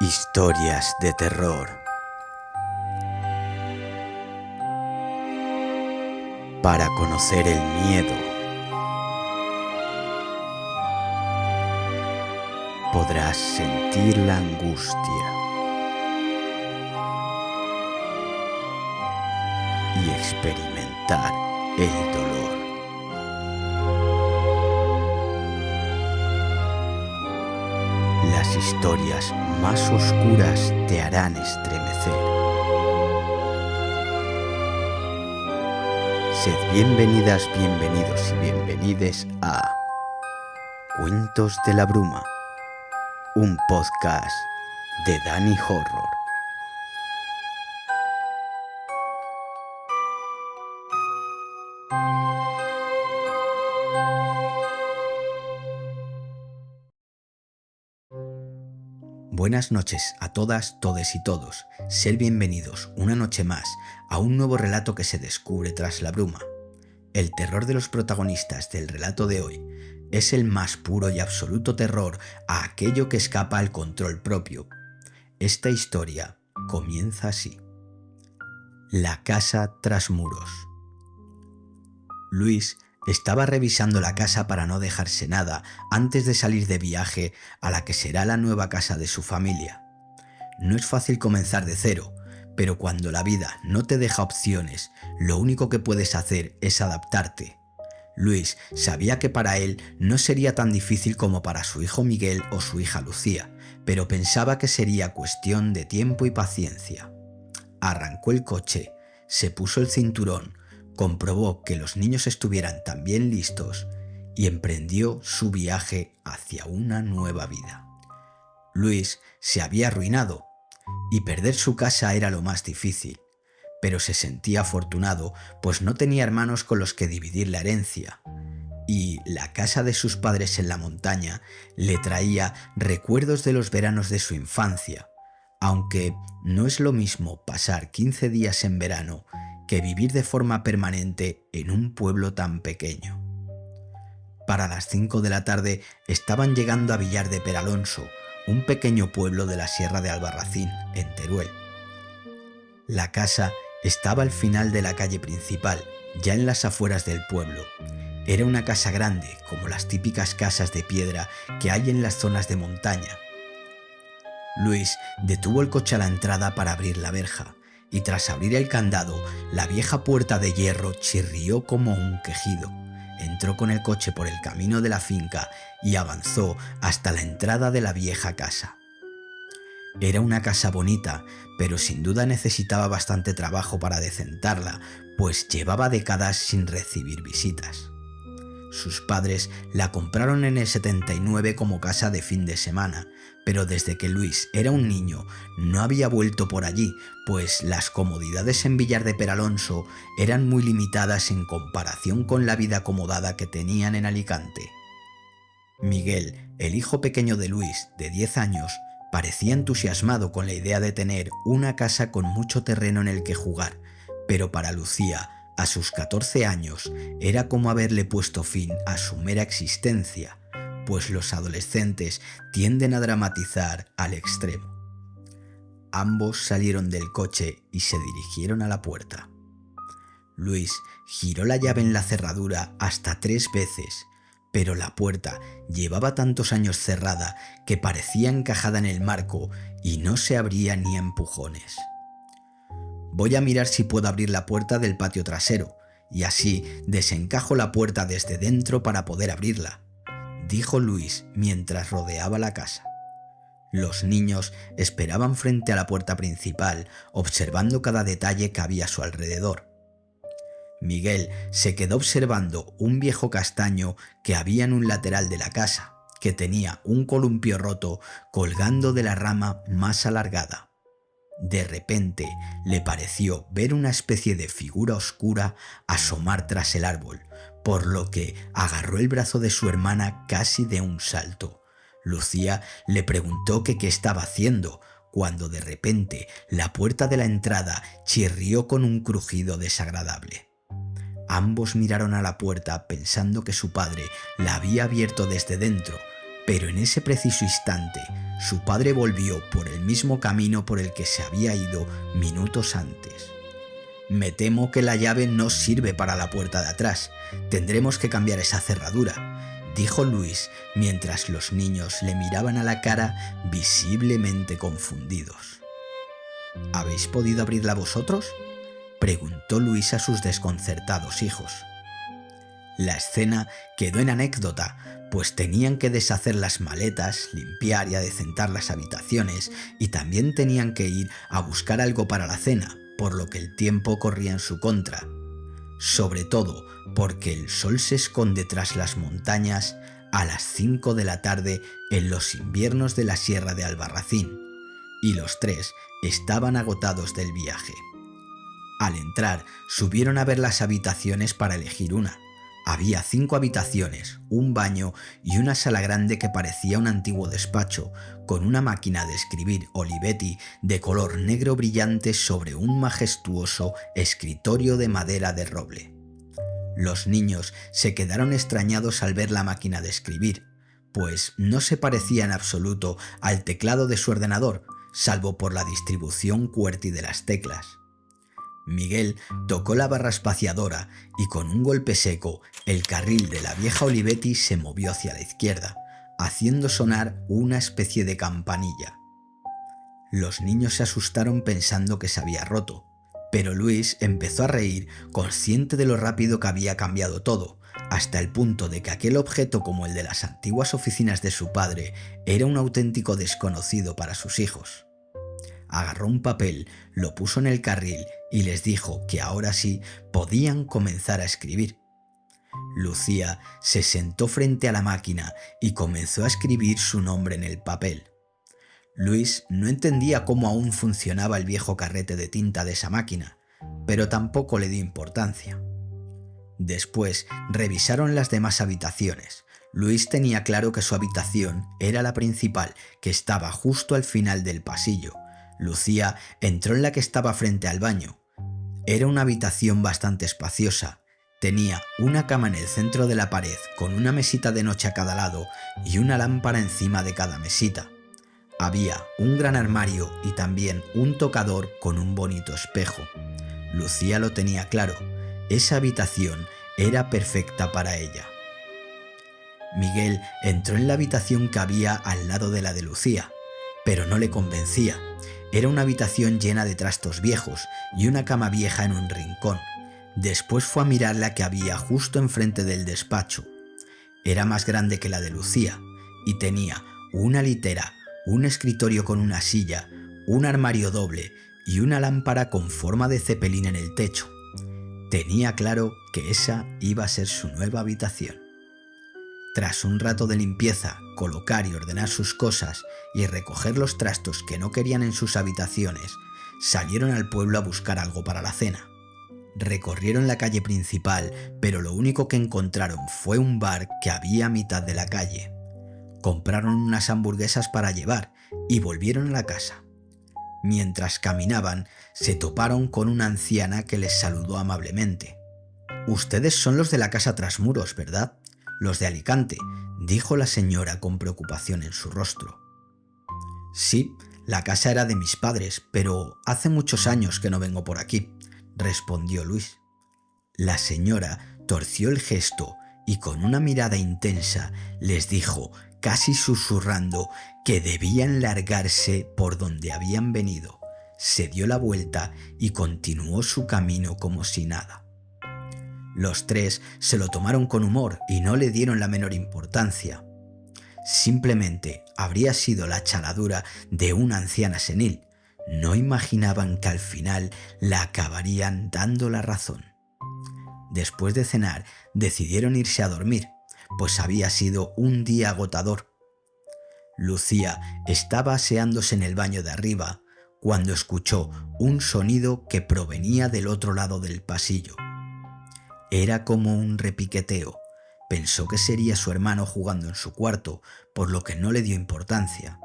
Historias de terror. Para conocer el miedo, podrás sentir la angustia y experimentar el dolor. Las historias más oscuras te harán estremecer. Sed bienvenidas, bienvenidos y bienvenides a Cuentos de la Bruma, un podcast de Dani Horror. Buenas noches a todas, todes y todos. Sed bienvenidos una noche más a un nuevo relato que se descubre tras la bruma. El terror de los protagonistas del relato de hoy es el más puro y absoluto terror a aquello que escapa al control propio. Esta historia comienza así. La casa tras muros. Luis estaba revisando la casa para no dejarse nada antes de salir de viaje a la que será la nueva casa de su familia. No es fácil comenzar de cero, pero cuando la vida no te deja opciones, lo único que puedes hacer es adaptarte. Luis sabía que para él no sería tan difícil como para su hijo Miguel o su hija Lucía, pero pensaba que sería cuestión de tiempo y paciencia. Arrancó el coche, se puso el cinturón, comprobó que los niños estuvieran también listos y emprendió su viaje hacia una nueva vida. Luis se había arruinado y perder su casa era lo más difícil, pero se sentía afortunado pues no tenía hermanos con los que dividir la herencia y la casa de sus padres en la montaña le traía recuerdos de los veranos de su infancia, aunque no es lo mismo pasar 15 días en verano que vivir de forma permanente en un pueblo tan pequeño. Para las 5 de la tarde estaban llegando a Villar de Peralonso, un pequeño pueblo de la Sierra de Albarracín, en Teruel. La casa estaba al final de la calle principal, ya en las afueras del pueblo. Era una casa grande, como las típicas casas de piedra que hay en las zonas de montaña. Luis detuvo el coche a la entrada para abrir la verja, y tras abrir el candado, la vieja puerta de hierro chirrió como un quejido. Entró con el coche por el camino de la finca y avanzó hasta la entrada de la vieja casa. Era una casa bonita, pero sin duda necesitaba bastante trabajo para decentarla, pues llevaba décadas sin recibir visitas. Sus padres la compraron en el 79 como casa de fin de semana, pero desde que Luis era un niño no había vuelto por allí, pues las comodidades en Villar de Peralonso eran muy limitadas en comparación con la vida acomodada que tenían en Alicante. Miguel, el hijo pequeño de Luis, de 10 años, parecía entusiasmado con la idea de tener una casa con mucho terreno en el que jugar, pero para Lucía, a sus 14 años, era como haberle puesto fin a su mera existencia, pues los adolescentes tienden a dramatizar al extremo. Ambos salieron del coche y se dirigieron a la puerta. Luis giró la llave en la cerradura hasta 3 veces, pero la puerta llevaba tantos años cerrada que parecía encajada en el marco y no se abría ni a empujones. Voy a mirar si puedo abrir la puerta del patio trasero, y así desencajo la puerta desde dentro para poder abrirla, dijo Luis mientras rodeaba la casa. Los niños esperaban frente a la puerta principal, observando cada detalle que había a su alrededor. Miguel se quedó observando un viejo castaño que había en un lateral de la casa, que tenía un columpio roto colgando de la rama más alargada. De repente le pareció ver una especie de figura oscura asomar tras el árbol, por lo que agarró el brazo de su hermana casi de un salto. Lucía le preguntó que qué estaba haciendo, cuando de repente la puerta de la entrada chirrió con un crujido desagradable. Ambos miraron a la puerta pensando que su padre la había abierto desde dentro, pero en ese preciso instante Su padre volvió por el mismo camino por el que se había ido minutos antes. «Me temo que la llave no sirve para la puerta de atrás. Tendremos que cambiar esa cerradura», dijo Luis mientras los niños le miraban a la cara visiblemente confundidos. «¿Habéis podido abrirla vosotros?», preguntó Luis a sus desconcertados hijos. La escena quedó en anécdota, pues tenían que deshacer las maletas, limpiar y adecentar las habitaciones, y también tenían que ir a buscar algo para la cena, por lo que el tiempo corría en su contra. Sobre todo porque el sol se esconde tras las montañas a las 5 de la tarde en los inviernos de la Sierra de Albarracín, y los tres estaban agotados del viaje. Al entrar, subieron a ver las habitaciones para elegir una. Había 5 habitaciones, un baño y una sala grande que parecía un antiguo despacho, con una máquina de escribir Olivetti de color negro brillante sobre un majestuoso escritorio de madera de roble. Los niños se quedaron extrañados al ver la máquina de escribir, pues no se parecía en absoluto al teclado de su ordenador, salvo por la distribución QWERTY de las teclas. Miguel tocó la barra espaciadora y con un golpe seco el carril de la vieja Olivetti se movió hacia la izquierda, haciendo sonar una especie de campanilla. Los niños se asustaron pensando que se había roto, pero Luis empezó a reír, consciente de lo rápido que había cambiado todo, hasta el punto de que aquel objeto, como el de las antiguas oficinas de su padre, era un auténtico desconocido para sus hijos. Agarró un papel, lo puso en el carril y les dijo que ahora sí podían comenzar a escribir. Lucía se sentó frente a la máquina y comenzó a escribir su nombre en el papel. Luis no entendía cómo aún funcionaba el viejo carrete de tinta de esa máquina, pero tampoco le dio importancia. Después revisaron las demás habitaciones. Luis tenía claro que su habitación era la principal, que estaba justo al final del pasillo. Lucía entró en la que estaba frente al baño. Era una habitación bastante espaciosa. Tenía una cama en el centro de la pared con una mesita de noche a cada lado y una lámpara encima de cada mesita. Había un gran armario y también un tocador con un bonito espejo. Lucía lo tenía claro. Esa habitación era perfecta para ella. Miguel entró en la habitación que había al lado de la de Lucía, pero no le convencía. Era una habitación llena de trastos viejos y una cama vieja en un rincón. Después fue a mirar la que había justo enfrente del despacho. Era más grande que la de Lucía y tenía una litera, un escritorio con una silla, un armario doble y una lámpara con forma de cepelín en el techo. Tenía claro que esa iba a ser su nueva habitación. Tras un rato de limpieza, colocar y ordenar sus cosas y recoger los trastos que no querían en sus habitaciones, salieron al pueblo a buscar algo para la cena. Recorrieron la calle principal, pero lo único que encontraron fue un bar que había a mitad de la calle. Compraron unas hamburguesas para llevar y volvieron a la casa. Mientras caminaban, se toparon con una anciana que les saludó amablemente. «Ustedes son los de la casa Trasmuros, ¿verdad? Los de Alicante», dijo la señora con preocupación en su rostro. «Sí, la casa era de mis padres, pero hace muchos años que no vengo por aquí», respondió Luis. La señora torció el gesto y con una mirada intensa les dijo, casi susurrando, que debían largarse por donde habían venido. Se dio la vuelta y continuó su camino como si nada. Los tres se lo tomaron con humor y no le dieron la menor importancia. Simplemente habría sido la chaladura de una anciana senil. No imaginaban que al final la acabarían dando la razón. Después de cenar, decidieron irse a dormir, pues había sido un día agotador. Lucía estaba aseándose en el baño de arriba cuando escuchó un sonido que provenía del otro lado del pasillo. Era como un repiqueteo. Pensó que sería su hermano jugando en su cuarto, por lo que no le dio importancia.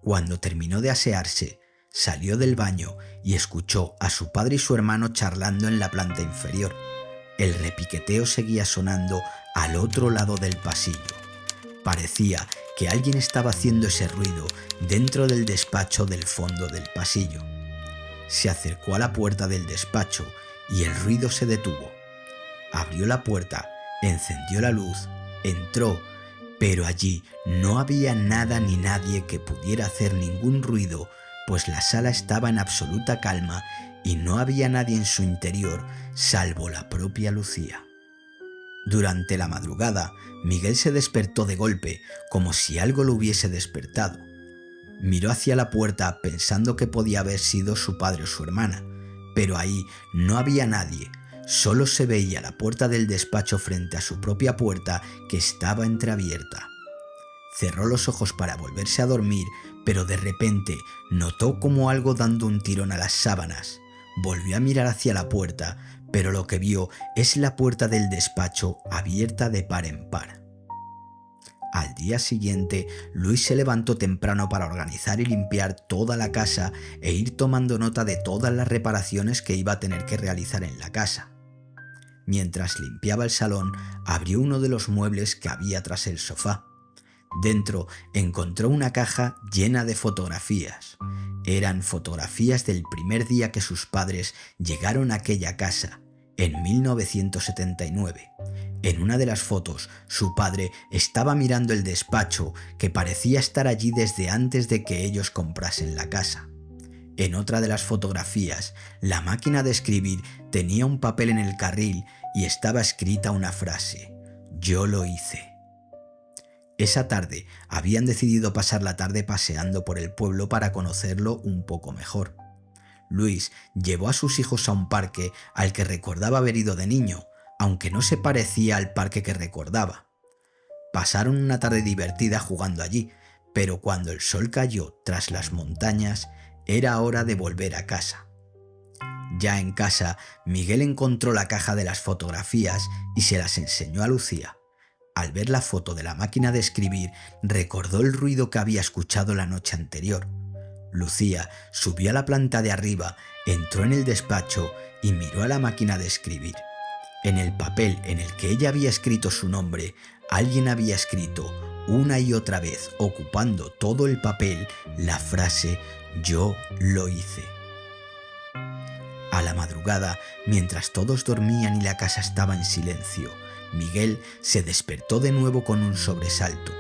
Cuando terminó de asearse, salió del baño y escuchó a su padre y su hermano charlando en la planta inferior. El repiqueteo seguía sonando al otro lado del pasillo. Parecía que alguien estaba haciendo ese ruido dentro del despacho del fondo del pasillo. Se acercó a la puerta del despacho y el ruido se detuvo. Abrió la puerta, encendió la luz, entró, pero allí no había nada ni nadie que pudiera hacer ningún ruido, pues la sala estaba en absoluta calma y no había nadie en su interior salvo la propia Lucía. Durante la madrugada, Miguel se despertó de golpe, como si algo lo hubiese despertado. Miró hacia la puerta pensando que podía haber sido su padre o su hermana, pero ahí no había nadie, solo se veía la puerta del despacho frente a su propia puerta que estaba entreabierta. Cerró los ojos para volverse a dormir, pero de repente notó como algo dando un tirón a las sábanas. Volvió a mirar hacia la puerta, pero lo que vio es la puerta del despacho abierta de par en par. Al día siguiente, Luis se levantó temprano para organizar y limpiar toda la casa e ir tomando nota de todas las reparaciones que iba a tener que realizar en la casa. Mientras limpiaba el salón, abrió uno de los muebles que había tras el sofá. Dentro encontró una caja llena de fotografías. Eran fotografías del primer día que sus padres llegaron a aquella casa, en 1979. En una de las fotos, su padre estaba mirando el despacho que parecía estar allí desde antes de que ellos comprasen la casa. En otra de las fotografías, la máquina de escribir tenía un papel en el carril y estaba escrita una frase: «Yo lo hice». Esa tarde habían decidido pasar la tarde paseando por el pueblo para conocerlo un poco mejor. Luis llevó a sus hijos a un parque al que recordaba haber ido de niño, aunque no se parecía al parque que recordaba. Pasaron una tarde divertida jugando allí, pero cuando el sol cayó tras las montañas, era hora de volver a casa. Ya en casa, Miguel encontró la caja de las fotografías y se las enseñó a Lucía. Al ver la foto de la máquina de escribir, recordó el ruido que había escuchado la noche anterior. Lucía subió a la planta de arriba, entró en el despacho y miró a la máquina de escribir. En el papel en el que ella había escrito su nombre, alguien había escrito una y otra vez, ocupando todo el papel, la frase «Yo lo hice». A la madrugada, mientras todos dormían y la casa estaba en silencio, Miguel se despertó de nuevo con un sobresalto.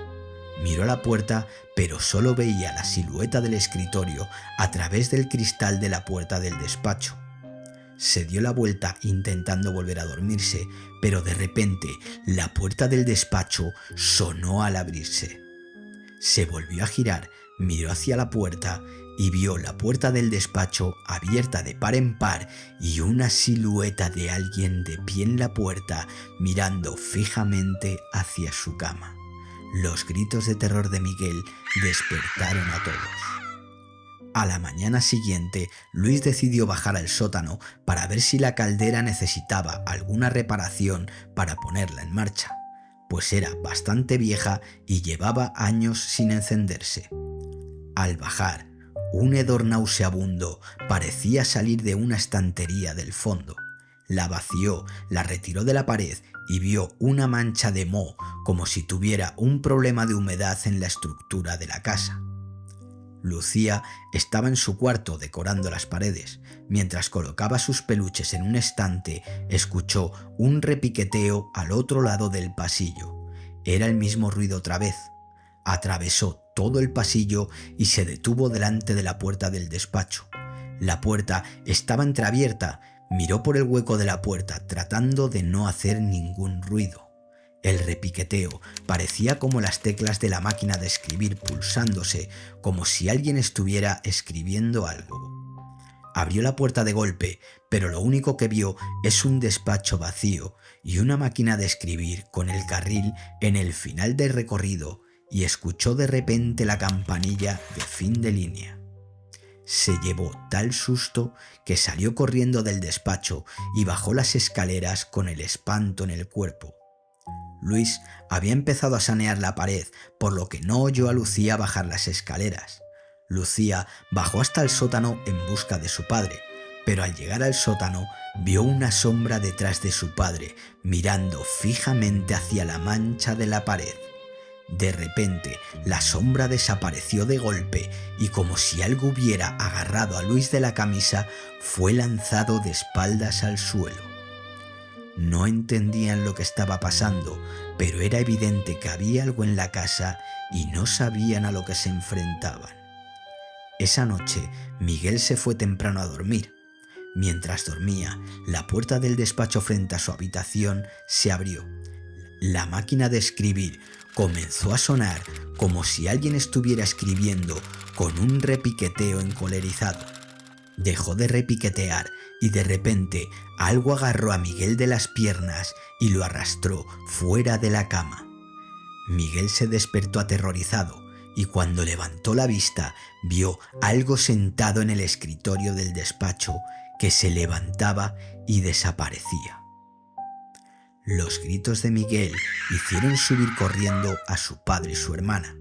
Miró a la puerta, pero solo veía la silueta del escritorio a través del cristal de la puerta del despacho. Se dio la vuelta intentando volver a dormirse, pero de repente la puerta del despacho sonó al abrirse. Se volvió a girar, miró hacia la puerta y vio la puerta del despacho abierta de par en par y una silueta de alguien de pie en la puerta mirando fijamente hacia su cama. Los gritos de terror de Miguel despertaron a todos. A la mañana siguiente, Luis decidió bajar al sótano para ver si la caldera necesitaba alguna reparación para ponerla en marcha, pues era bastante vieja y llevaba años sin encenderse. Al bajar, un hedor nauseabundo parecía salir de una estantería del fondo. La vació, la retiró de la pared y vio una mancha de moho, como si tuviera un problema de humedad en la estructura de la casa. Lucía estaba en su cuarto decorando las paredes. Mientras colocaba sus peluches en un estante, escuchó un repiqueteo al otro lado del pasillo. Era el mismo ruido otra vez. Atravesó todo el pasillo y se detuvo delante de la puerta del despacho. La puerta estaba entreabierta. Miró por el hueco de la puerta tratando de no hacer ningún ruido. El repiqueteo parecía como las teclas de la máquina de escribir pulsándose, como si alguien estuviera escribiendo algo. Abrió la puerta de golpe, pero lo único que vio es un despacho vacío y una máquina de escribir con el carril en el final del recorrido, y escuchó de repente la campanilla de fin de línea. Se llevó tal susto que salió corriendo del despacho y bajó las escaleras con el espanto en el cuerpo. Luis había empezado a sanear la pared, por lo que no oyó a Lucía bajar las escaleras. Lucía bajó hasta el sótano en busca de su padre, pero al llegar al sótano vio una sombra detrás de su padre, mirando fijamente hacia la mancha de la pared. De repente, la sombra desapareció de golpe y como si algo hubiera agarrado a Luis de la camisa, fue lanzado de espaldas al suelo. No entendían lo que estaba pasando, pero era evidente que había algo en la casa y no sabían a lo que se enfrentaban. Esa noche, Miguel se fue temprano a dormir. Mientras dormía, la puerta del despacho frente a su habitación se abrió. La máquina de escribir comenzó a sonar como si alguien estuviera escribiendo con un repiqueteo encolerizado. Dejó de repiquetear y de repente algo agarró a Miguel de las piernas y lo arrastró fuera de la cama. Miguel se despertó aterrorizado y cuando levantó la vista vio algo sentado en el escritorio del despacho que se levantaba y desaparecía. Los gritos de Miguel hicieron subir corriendo a su padre y su hermana.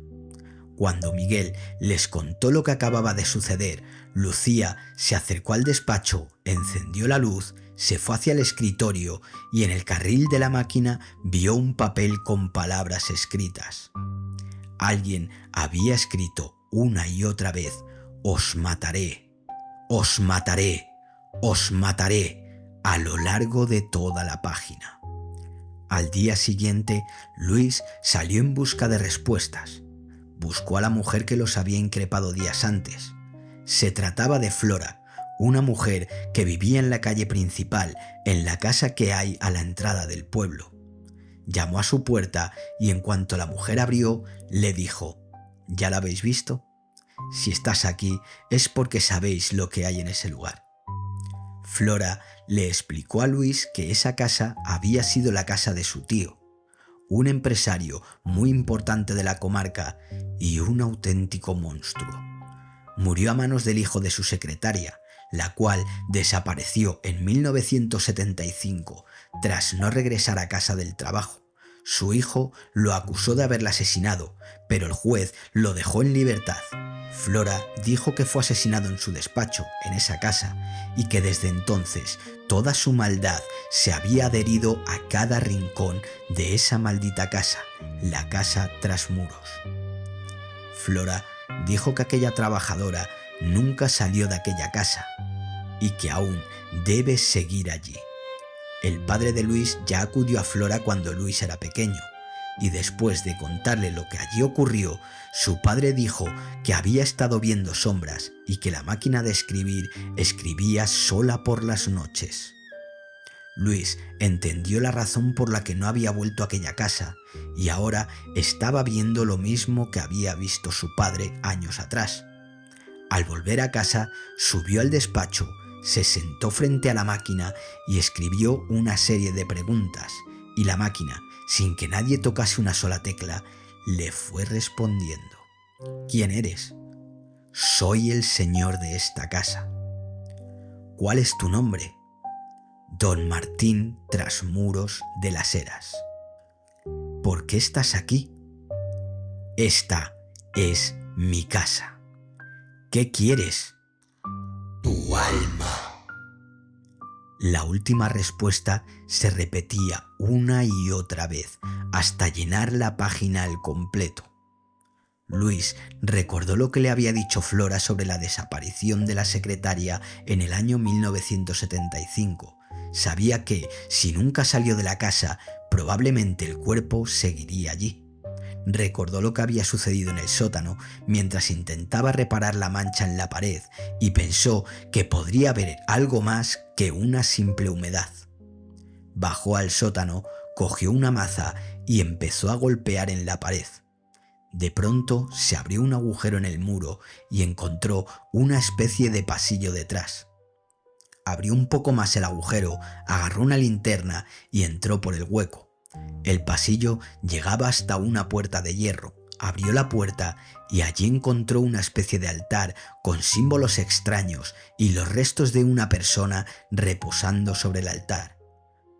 Cuando Miguel les contó lo que acababa de suceder, Lucía se acercó al despacho, encendió la luz, se fue hacia el escritorio y en el carril de la máquina vio un papel con palabras escritas. Alguien había escrito una y otra vez: «Os mataré, os mataré, os mataré», a lo largo de toda la página. Al día siguiente, Luis salió en busca de respuestas. Buscó a la mujer que los había increpado días antes. Se trataba de Flora, una mujer que vivía en la calle principal, en la casa que hay a la entrada del pueblo. Llamó a su puerta y en cuanto la mujer abrió, le dijo: «¿Ya la habéis visto? Si estás aquí es porque sabéis lo que hay en ese lugar». Flora le explicó a Luis que esa casa había sido la casa de su tío, un empresario muy importante de la comarca y un auténtico monstruo. Murió a manos del hijo de su secretaria, la cual desapareció en 1975 tras no regresar a casa del trabajo. Su hijo lo acusó de haberla asesinado, pero el juez lo dejó en libertad. Flora dijo que fue asesinado en su despacho, en esa casa, y que desde entonces toda su maldad se había adherido a cada rincón de esa maldita casa, la casa tras muros. Flora dijo que aquella trabajadora nunca salió de aquella casa y que aún debe seguir allí. El padre de Luis ya acudió a Flora cuando Luis era pequeño, y después de contarle lo que allí ocurrió, su padre dijo que había estado viendo sombras y que la máquina de escribir escribía sola por las noches. Luis entendió la razón por la que no había vuelto a aquella casa y ahora estaba viendo lo mismo que había visto su padre años atrás. Al volver a casa, subió al despacho, se sentó frente a la máquina y escribió una serie de preguntas, y la máquina, sin que nadie tocase una sola tecla, le fue respondiendo: «¿Quién eres?». «Soy el señor de esta casa». «¿Cuál es tu nombre?». «Don Martín Trasmuros de las Heras». «¿Por qué estás aquí?». «Esta es mi casa». «¿Qué quieres?». «Tu alma». La última respuesta se repetía una y otra vez hasta llenar la página al completo. Luis recordó lo que le había dicho Flora sobre la desaparición de la secretaria en el año 1975. Sabía que, si nunca salió de la casa, probablemente el cuerpo seguiría allí. Recordó lo que había sucedido en el sótano mientras intentaba reparar la mancha en la pared y pensó que podría haber algo más que una simple humedad. Bajó al sótano, cogió una maza y empezó a golpear en la pared. De pronto se abrió un agujero en el muro y encontró una especie de pasillo detrás. Abrió un poco más el agujero, agarró una linterna y entró por el hueco. El pasillo llegaba hasta una puerta de hierro. Abrió la puerta y allí encontró una especie de altar con símbolos extraños y los restos de una persona reposando sobre el altar.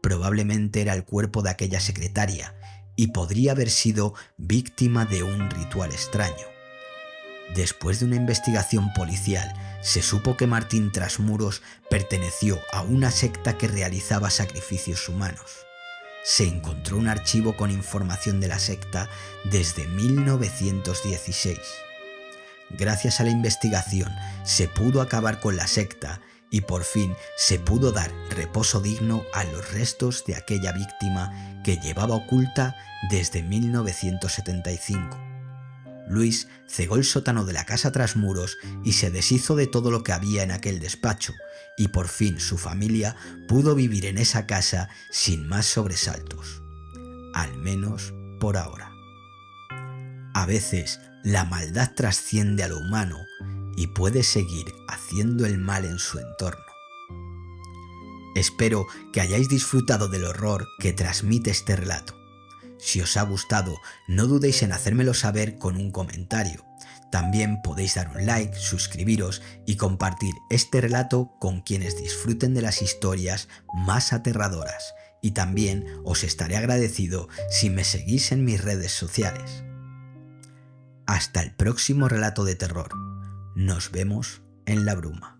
Probablemente era el cuerpo de aquella secretaria y podría haber sido víctima de un ritual extraño. Después de una investigación policial, se supo que Martín Trasmuros perteneció a una secta que realizaba sacrificios humanos. se encontró un archivo con información de la secta desde 1916. Gracias a la investigación se pudo acabar con la secta y por fin se pudo dar reposo digno a los restos de aquella víctima que llevaba oculta desde 1975. Luis cegó el sótano de la casa tras muros y se deshizo de todo lo que había en aquel despacho, y por fin su familia pudo vivir en esa casa sin más sobresaltos. Al menos por ahora. A veces la maldad trasciende a lo humano y puede seguir haciendo el mal en su entorno. Espero que hayáis disfrutado del horror que transmite este relato. Si os ha gustado, no dudéis en hacérmelo saber con un comentario. También podéis dar un like, suscribiros y compartir este relato con quienes disfruten de las historias más aterradoras. Y también os estaré agradecido si me seguís en mis redes sociales. Hasta el próximo relato de terror. Nos vemos en la bruma.